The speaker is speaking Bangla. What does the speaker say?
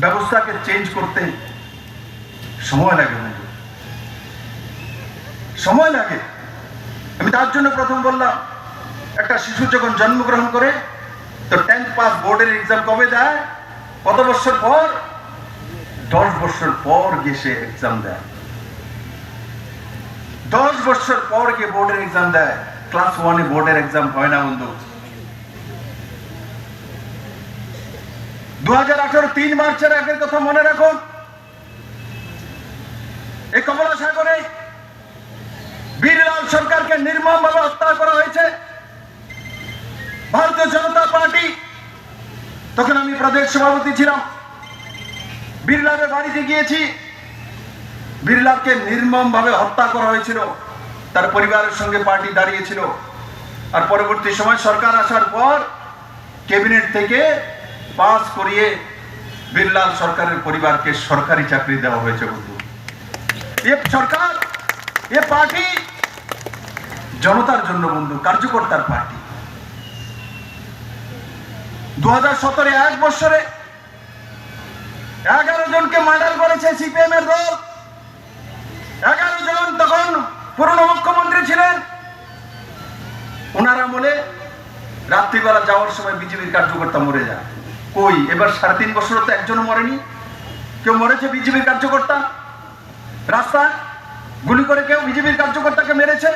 ব্যবস্থাকে চেঞ্জ করতে সময় লাগে, সময় লাগে। আমি তার জন্য প্রথম বললাম, একটা শিশু যখন জন্মগ্রহণ করে তো 10th পাস বোর্ডের এক্সাম কবে দেয়? কত বছর পর? 10 বছর পর গিয়ে সে এক্সাম দেয়। 10 বছর পর গিয়ে বোর্ডের এক্সাম দেয়। ক্লাস 1-এ বোর্ডের এক্সাম হয় না বন্ধু। 2018 3 মার্চের আগের কথা মনে রাখুন। এই কমলা সাগরে বীরলাল সরকারকে নির্মমভাবে হত্যা করা হয়েছে। ভারতীয় জনতা পার্টি, তখন আমি প্রদেশ সভাপতি ছিলাম, বীরলালের বাড়িতে গিয়েছি। বীরলালকে নির্মমভাবে হত্যা করা হয়েছিল। তার পরিবারের সঙ্গে পার্টি দাঁড়িয়েছিল। আর পরবর্তী সময় সরকার আসার পর ক্যাবিনেট থেকে পাস করিয়ে বীরলাল সরকারের পরিবারকে সরকারি চাকরি দেওয়া হয়েছে বন্ধু। এ সরকার, এ পার্টি জনতার জন্য বন্ধু, কার্যকর্তার পার্টি। 2017 এক বছরে 11 জনকে মার্ডার করেছে সিপিএম এর দল। 11 জন তখন পুরনো মুখ্যমন্ত্রী ছিলেন। ওনার আমলে রাত্রিবেলা যাওয়ার সময় বিজেপির কার্যকর্তা মরে যায়। কই, এবার 3.5 বছর তো একজনও মরেনি। কেউ মরেছে বিজেপির কার্যকর্তা? রাস্তায় গুলি করে কেউ বিজেপির কার্যকর্তাকে মেরেছে?